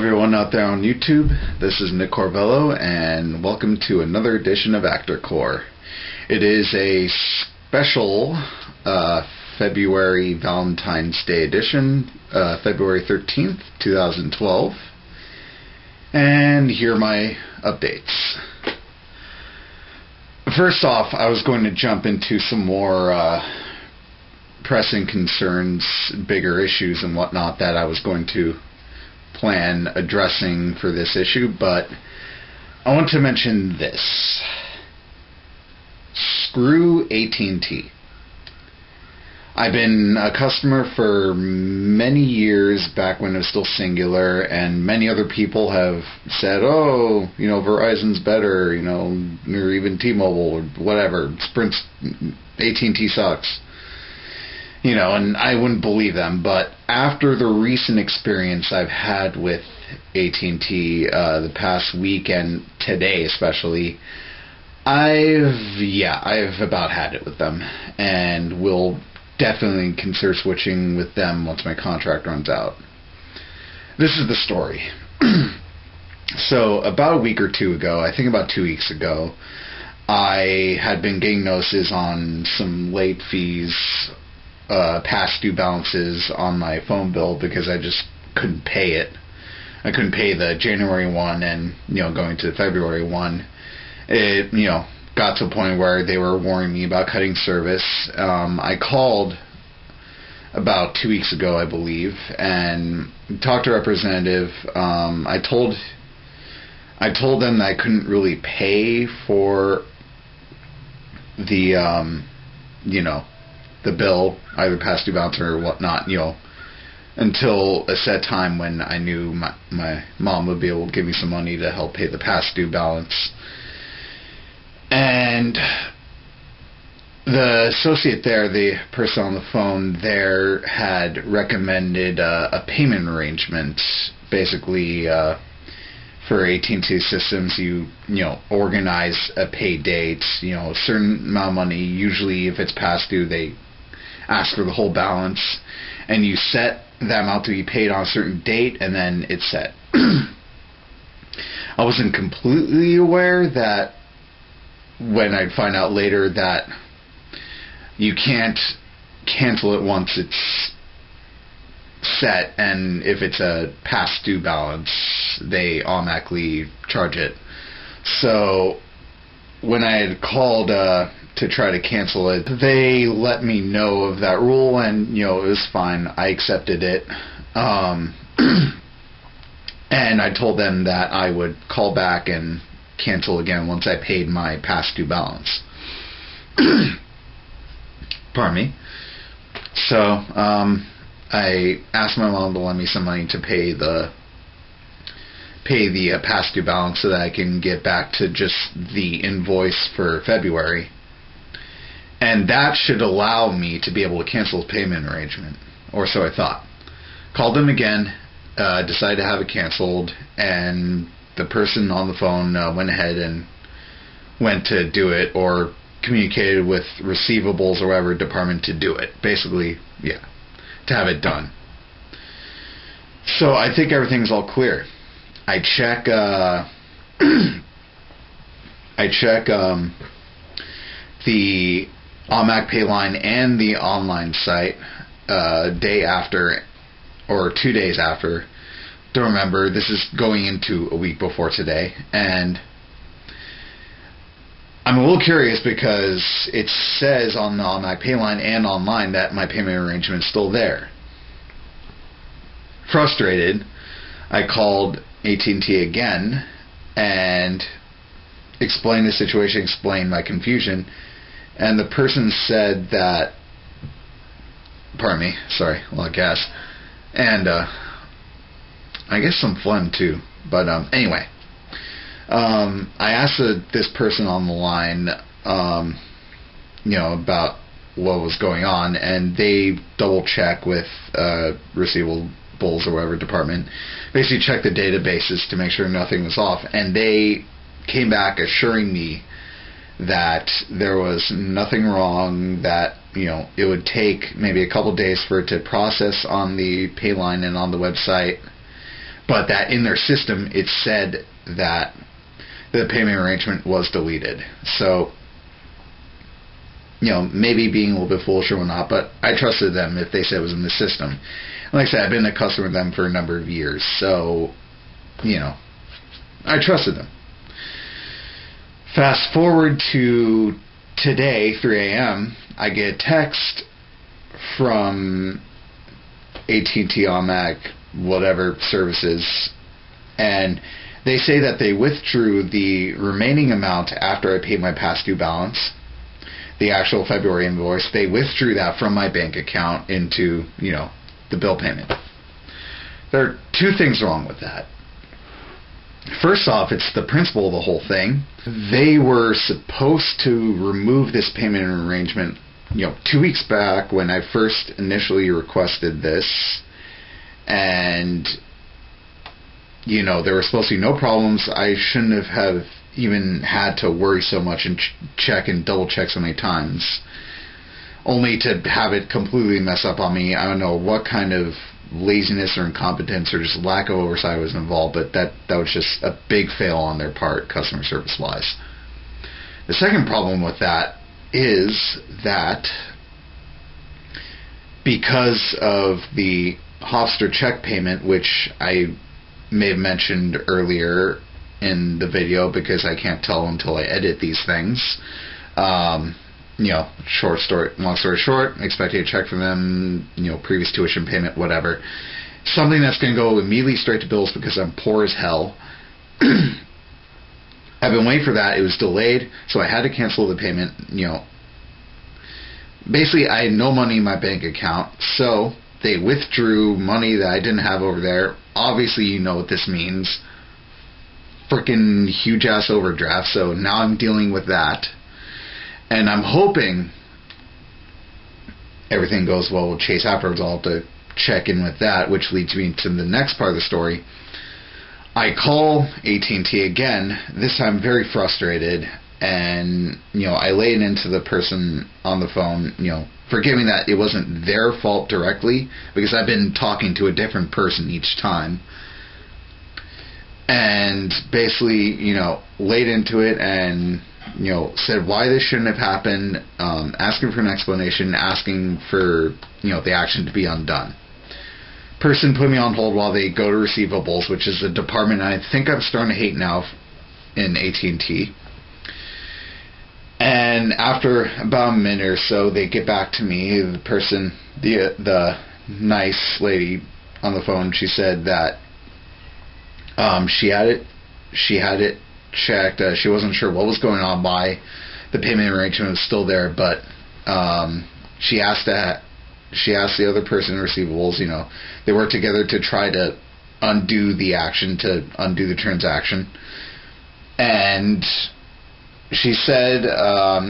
everyone out there on YouTube. This is Nick Corvello, and welcome to another edition of Actor Core. It is a special February Valentine's Day edition, February 13th, 2012. And here are my updates. First off, I was going to jump into some more pressing concerns, bigger issues and whatnot that I was going to plan addressing for this issue, but I want to mention this. Screw AT&T. I've been a customer for many years, back when it was still singular, and many other people have said, oh, Verizon's better, or even T-Mobile, or whatever, Sprint's, AT&T sucks. And I wouldn't believe them, but after the recent experience I've had with AT&T the past week and today especially, I've about had it with them, and will definitely consider switching with them once my contract runs out. This is the story. So about a week or two ago, I think about 2 weeks ago, I had been getting notices on some late fees, past due balances on my phone bill because I just couldn't pay it. I couldn't pay the January one, and going to the February one, it got to a point where they were warning me about cutting service. I called about 2 weeks ago, I believe, and talked to a representative. I told them that I couldn't really pay for the the bill, either past due balance or whatnot, until a set time when I knew my mom would be able to give me some money to help pay the past due balance. And the associate there, the person on the phone there, had recommended a payment arrangement. Basically, for AT&T systems, you organize a pay date, a certain amount of money. Usually, if it's past due, they ask for the whole balance, and you set that amount to be paid on a certain date, and then it's set. I wasn't completely aware that when I'd find out later that you can't cancel it once it's set, and if it's a past due balance, they automatically charge it. So when I had called to try to cancel it, they let me know of that rule, and it was fine. I accepted it. And I told them that I would call back and cancel again once I paid my past due balance. Pardon me. So I asked my mom to lend me some money to pay the past due balance so that I can get back to just the invoice for February. And that should allow me to be able to cancel the payment arrangement, or so I thought. Called them again, decided to have it canceled, and the person on the phone went ahead and went to do it, or communicated with receivables or whatever department to do it. Basically, to have it done. So I think everything's all clear. I check the automatic pay line and the online site day after, or 2 days after. Don't remember, this is going into a week before today, and I'm a little curious because it says on the automatic pay line and online that my payment arrangement is still there. Frustrated, I called AT&T again and explained the situation, explained my confusion, and the person said that, pardon me, sorry, a lot of gas, and I guess some phlegm too, but anyway, I asked this person on the line, about what was going on, and they double check with receivables or whatever department, basically check the databases to make sure nothing was off, and they came back assuring me that there was nothing wrong, that it would take maybe a couple days for it to process on the pay line and on the website, but that in their system it said that the payment arrangement was deleted. So, maybe being a little bit foolish or whatnot, but I trusted them if they said it was in the system. And like I said, I've been a customer of them for a number of years, so, I trusted them. Fast forward to today, 3 a.m., I get a text from AT&T, Mac, whatever services, and they say that they withdrew the remaining amount after I paid my past due balance, the actual February invoice. They withdrew that from my bank account into, the bill payment. There are two things wrong with that. First off, it's the principle of the whole thing. They were supposed to remove this payment arrangement, 2 weeks back when I first initially requested this, and there were supposed to be no problems. I shouldn't have even had to worry so much and check and double check so many times, only to have it completely mess up on me. I don't know what kind of laziness or incompetence or just lack of oversight was involved, but that was just a big fail on their part, customer service wise. The second problem with that is that because of the Hofstra check payment, which I may have mentioned earlier in the video because I can't tell until I edit these things, long story short, expected a check from them, previous tuition payment, whatever. Something that's going to go immediately straight to bills because I'm poor as hell. I've been waiting for that. It was delayed, so I had to cancel the payment. Basically, I had no money in my bank account, so they withdrew money that I didn't have over there. Obviously, you know what this means. Freaking huge-ass overdraft, so now I'm dealing with that. And I'm hoping everything goes well with Chase afterwards. I'll have to check in with that, which leads me to the next part of the story. I call AT&T again, this time very frustrated, and, I lay it into the person on the phone, forgiving that it wasn't their fault directly, because I've been talking to a different person each time. And basically, laid into it and, said why this shouldn't have happened, asking for an explanation, asking for, the action to be undone. Person put me on hold while they go to receivables, which is a department I think I'm starting to hate now in AT&T. And after about a minute or so, they get back to me. The person, the nice lady on the phone, she said that she had it checked. She wasn't sure what was going on, why the payment arrangement was still there, but she asked the other person in receivables. They worked together to try to undo the action, to undo the transaction, and she said,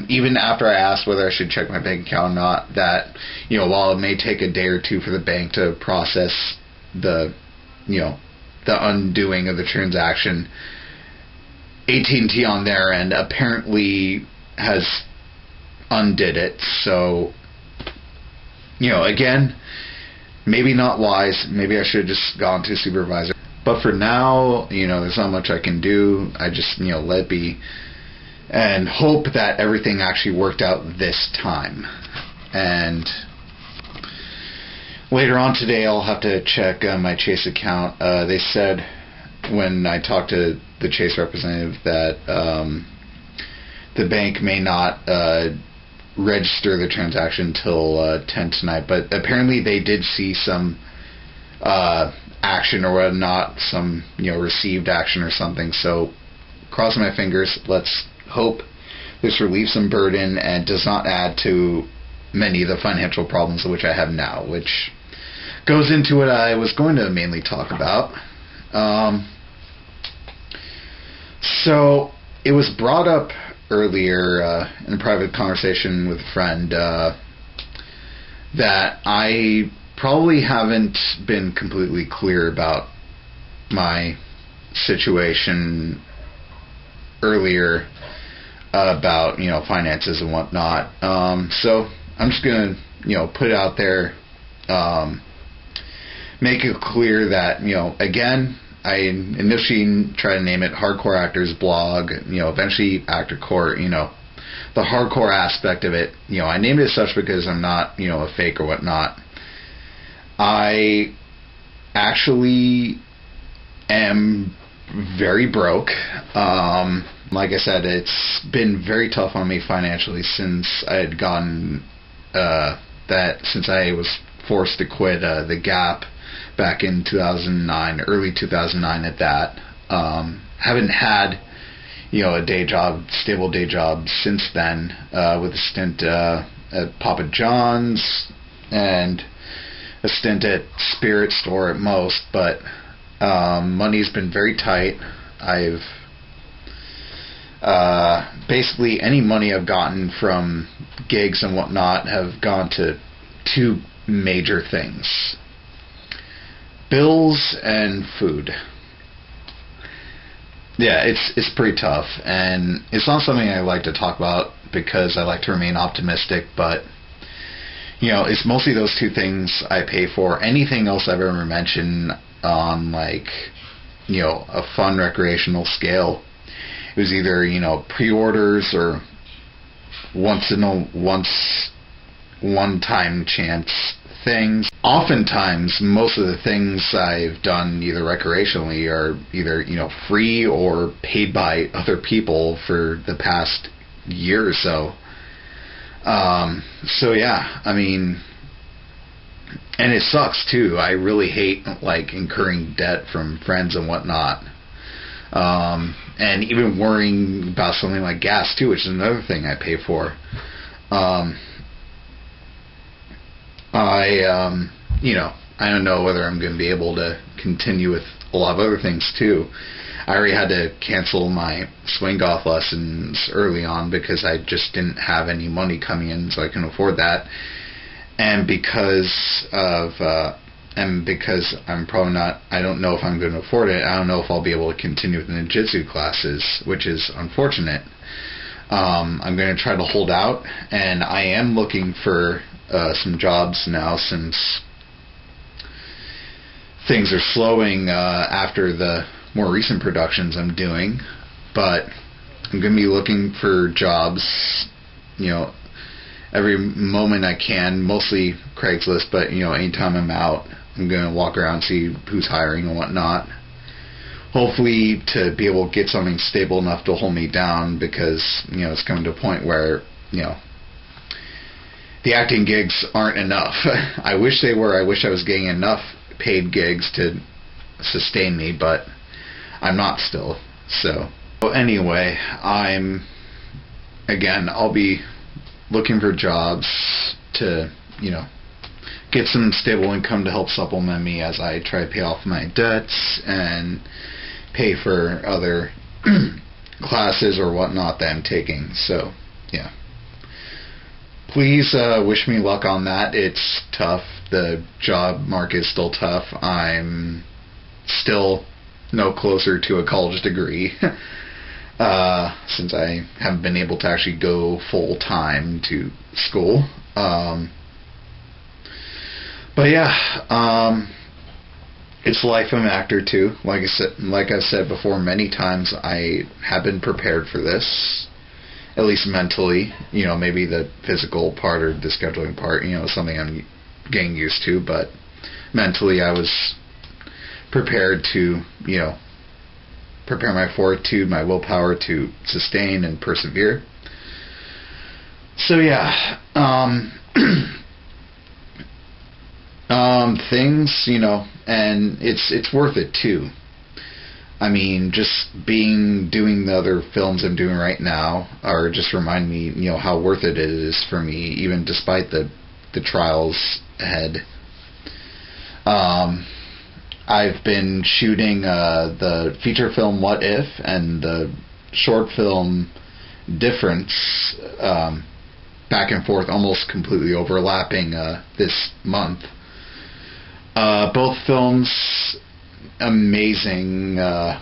even after I asked whether I should check my bank account or not, that while it may take a day or two for the bank to process the undoing of the transaction, AT&T on their end apparently has undid it. So, again, maybe not wise. Maybe I should have just gone to a supervisor. But for now, there's not much I can do. I just, let it be and hope that everything actually worked out this time. And later on today, I'll have to check my Chase account. They said when I talked to the Chase representative that the bank may not register the transaction till 10 tonight, but apparently they did see some action or whatnot, some received action or something. So crossing my fingers. Let's hope this relieves some burden and does not add to many of the financial problems which I have now, which goes into what I was going to mainly talk about. So it was brought up earlier in a private conversation with a friend that I probably haven't been completely clear about my situation earlier about finances and whatnot. So I'm just gonna put it out there, make it clear that again, I initially tried to name it Hardcore Actors Blog, eventually Actor Court, the hardcore aspect of it. I named it as such because I'm not, a fake or whatnot. I actually am very broke. Like I said, it's been very tough on me financially since I had gotten since I was forced to quit the Gap back in 2009, early 2009 at that. Haven't had, a day job, stable day job since then, with a stint at Papa John's and a stint at Spirit Store at most, but money's been very tight. I've basically any money I've gotten from gigs and whatnot have gone to two major things: bills and food. Yeah, it's pretty tough, and it's not something I like to talk about because I like to remain optimistic, but it's mostly those two things I pay for. Anything else I've ever mentioned on a fun recreational scale, it was either pre-orders or one-time chance things. Oftentimes, most of the things I've done either recreationally are either free or paid by other people for the past year or so. So yeah, I mean, and it sucks too. I really hate incurring debt from friends and whatnot. And even worrying about something like gas too, which is another thing I pay for. I don't know whether I'm going to be able to continue with a lot of other things too. I already had to cancel my swing golf lessons early on because I just didn't have any money coming in, so I couldn't afford that. And because I'm probably not, I don't know if I'm going to afford it. I don't know if I'll be able to continue with the ninjutsu classes, which is unfortunate. I'm going to try to hold out, and I am looking for some jobs now since things are slowing after the more recent productions I'm doing. But I'm going to be looking for jobs, every moment I can, mostly Craigslist, but anytime I'm out, I'm going to walk around and see who's hiring and whatnot. Hopefully to be able to get something stable enough to hold me down, because it's coming to a point where the acting gigs aren't enough. I wish they were. I wish I was getting enough paid gigs to sustain me, but I'm not still. So anyway, I'll be looking for jobs to get some stable income to help supplement me as I try to pay off my debts and pay for other classes or whatnot that I'm taking. So yeah, please wish me luck on that. It's tough. The job market is still tough. I'm still no closer to a college degree since I haven't been able to actually go full time to school. But yeah, it's life of an actor too. Like I've said before many times, I have been prepared for this, at least mentally. Maybe the physical part or the scheduling part, something I'm getting used to, but mentally I was prepared to, prepare my fortitude, my willpower to sustain and persevere. So yeah, things, and it's worth it too. I mean, just doing the other films I'm doing right now are just remind me, how worth it is for me, even despite the trials ahead. I've been shooting the feature film What If and the short film Difference back and forth, almost completely overlapping this month. Both films, amazing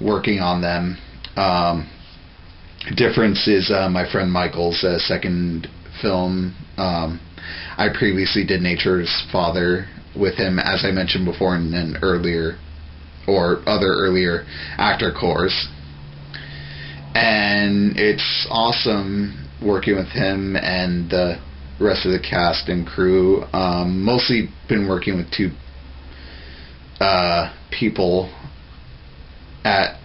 working on them. Difference is my friend Michael's second film. I previously did Nature's Father with him, as I mentioned before in an earlier or other earlier actor corps. And it's awesome working with him and the rest of the cast and crew. Mostly been working with two people at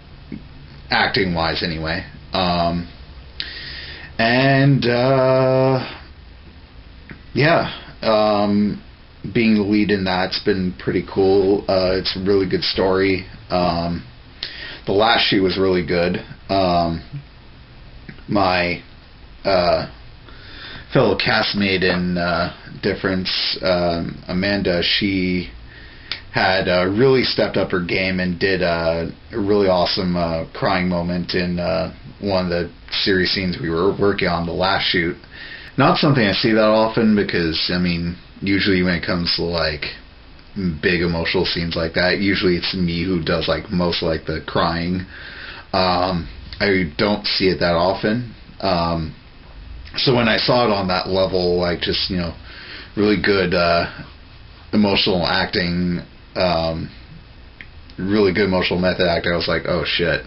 acting wise anyway. Being the lead in that's been pretty cool. It's a really good story. The last shoot was really good. My fellow castmate in Difference, Amanda, she had really stepped up her game and did a really awesome crying moment in one of the series scenes we were working on the last shoot. Not something I see that often because, I mean, usually when it comes to like big emotional scenes like that, usually it's me who does like most like the crying. I don't see it that often. So when I saw it on that level, like just, you know, really good emotional acting, really good emotional method acting, I was like, oh shit,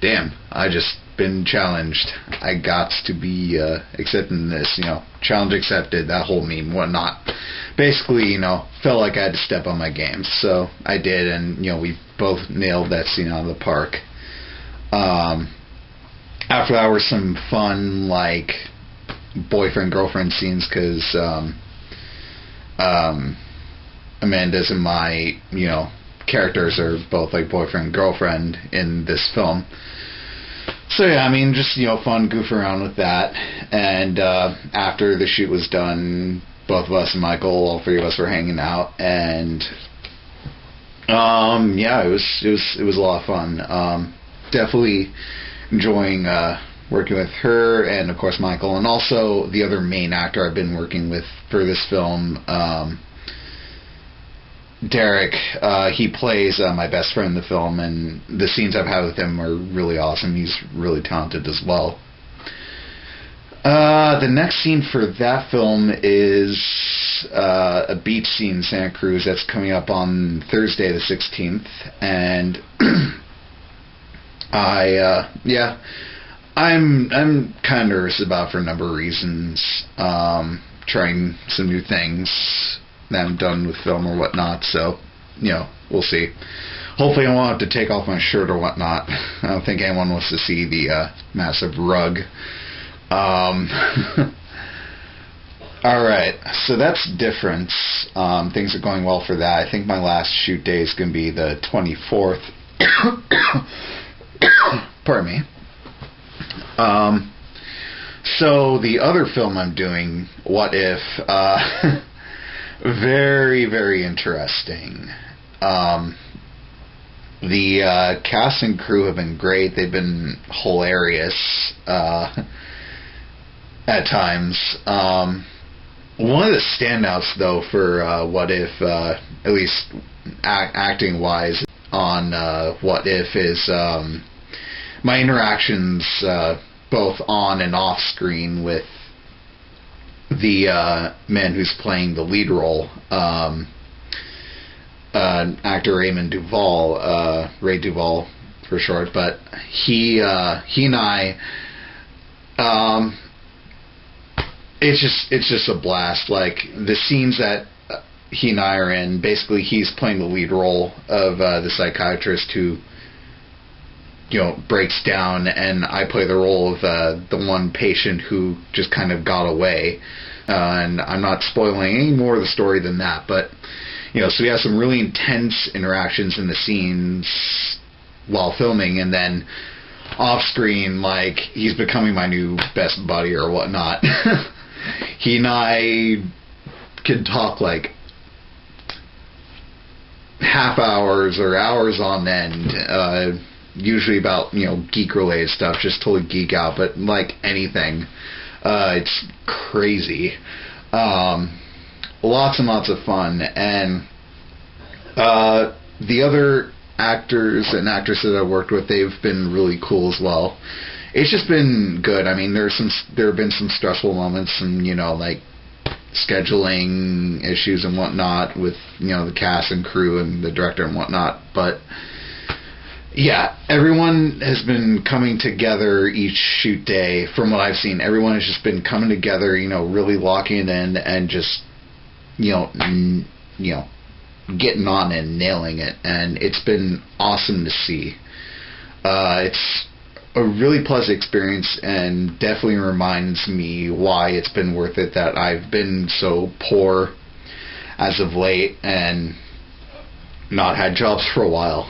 damn, I just been challenged. I got to be accepting this, you know, challenge accepted, that whole meme, whatnot. Basically, you know, felt like I had to step on my game, so I did, and, you know, we both nailed that scene out of the park. After that were some fun, like, boyfriend-girlfriend scenes, because Amanda's and my, you know, characters are both like boyfriend-girlfriend in this film. So yeah, I mean, just, you know, fun, goof around with that. And after the shoot was done, both of us and Michael, all three of us were hanging out, and yeah, it was a lot of fun. Definitely enjoying working with her, and of course Michael, and also the other main actor I've been working with for this film, Derek. He plays my best friend in the film, and the scenes I've had with him are really awesome. He's really talented as well. The next scene for that film is a beach scene in Santa Cruz that's coming up on Thursday the 16th, and I'm kind of nervous about it for a number of reasons. Trying some new things that I'm done with film or whatnot, so, you know, we'll see. Hopefully I won't have to take off my shirt or whatnot. I don't think anyone wants to see the massive rug. Alright, so that's Difference. Things are going well for that. I think my last shoot day is going to be the 24th. Pardon me. So the other film I'm doing, What If, very, very interesting. The cast and crew have been great. They've been hilarious at times. One of the standouts, though, for What If, at least acting-wise, on What If is my interactions both on and off screen with the man who's playing the lead role, actor Raymond Duvall, Ray Duvall for short, but he and I, it's just a blast. Like, the scenes that he and I are in, basically he's playing the lead role of the psychiatrist who, you know, breaks down, and I play the role of the one patient who just kind of got away. And I'm not spoiling any more of the story than that, but, you know, so we have some really intense interactions in the scenes while filming, and then off screen, like, he's becoming my new best buddy or whatnot. He and I could talk like half hours or hours on end, usually about, you know, geek related stuff, just totally geek out, but like anything, it's crazy. Lots and lots of fun. And the other actors and actresses I worked with, they've been really cool as well. It's just been good. I mean, there have been some stressful moments, and, you know, like, scheduling issues and whatnot with, the cast and crew and the director and whatnot. But yeah, everyone has been coming together each shoot day. From what I've seen, everyone has just been coming together, really locking in and just, getting on and nailing it. And it's been awesome to see. It's a really pleasant experience, and definitely reminds me why it's been worth it that I've been so poor as of late and not had jobs for a while.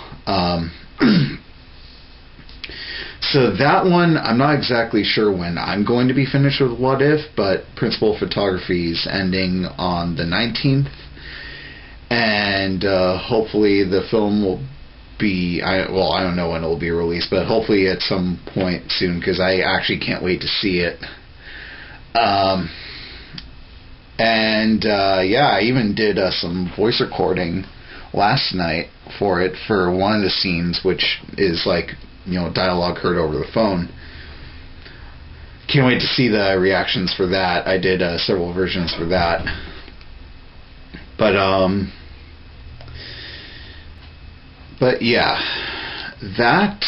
So that one, I'm not exactly sure when I'm going to be finished with What If, but principal photography is ending on the 19th, and hopefully the film will be, I don't know when it will be released, but hopefully at some point soon, because I actually can't wait to see it. I even did some voice recording last night for it, for one of the scenes, which is like, dialogue heard over the phone. Can't wait to see the reactions for that. I did several versions for that. But yeah, that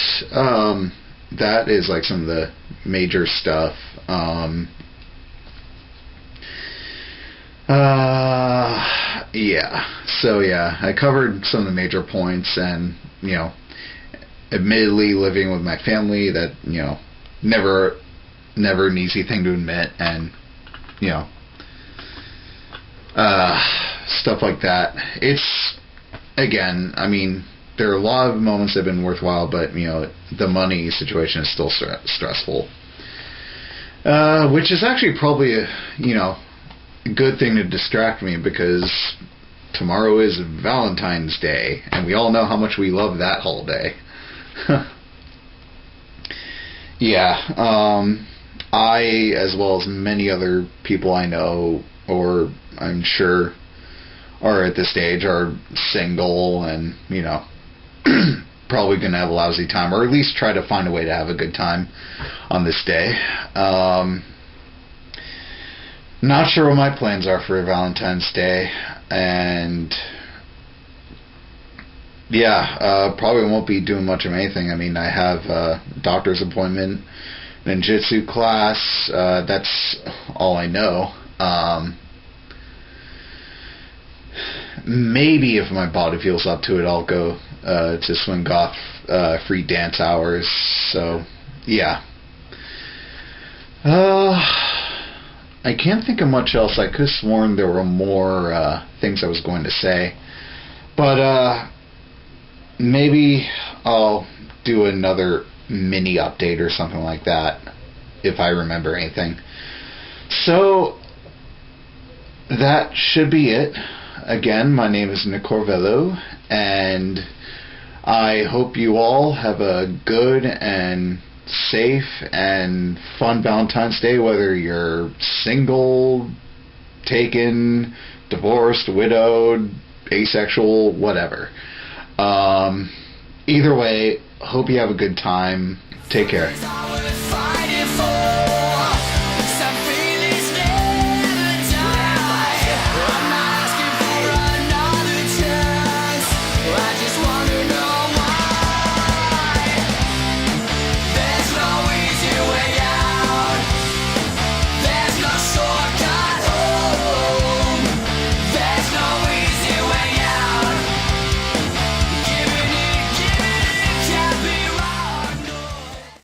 is like some of the major stuff. So I covered some of the major points, and admittedly, living with my family, that never an easy thing to admit, and stuff like that. It's, again, I mean, there are a lot of moments that have been worthwhile, but the money situation is still stressful, which is actually probably a good thing to distract me, because tomorrow is Valentine's Day, and we all know how much we love that holiday. I, as well as many other people I know, or I'm sure are at this stage, are single, and probably going to have a lousy time, or at least try to find a way to have a good time on this day. Not sure what my plans are for Valentine's Day, and probably won't be doing much of anything. I mean, I have a doctor's appointment, ninjutsu class. That's all I know. Maybe if my body feels up to it, I'll go to Swing Goth free dance hours. So yeah. I can't think of much else. I could have sworn there were more things I was going to say, but maybe I'll do another mini update or something like that if I remember anything. So that should be it. Again, my name is Nick Corvello, and I hope you all have a good and safe and fun Valentine's Day, whether you're single, taken, divorced, widowed, asexual, whatever. Either way, hope you have a good time. Take care.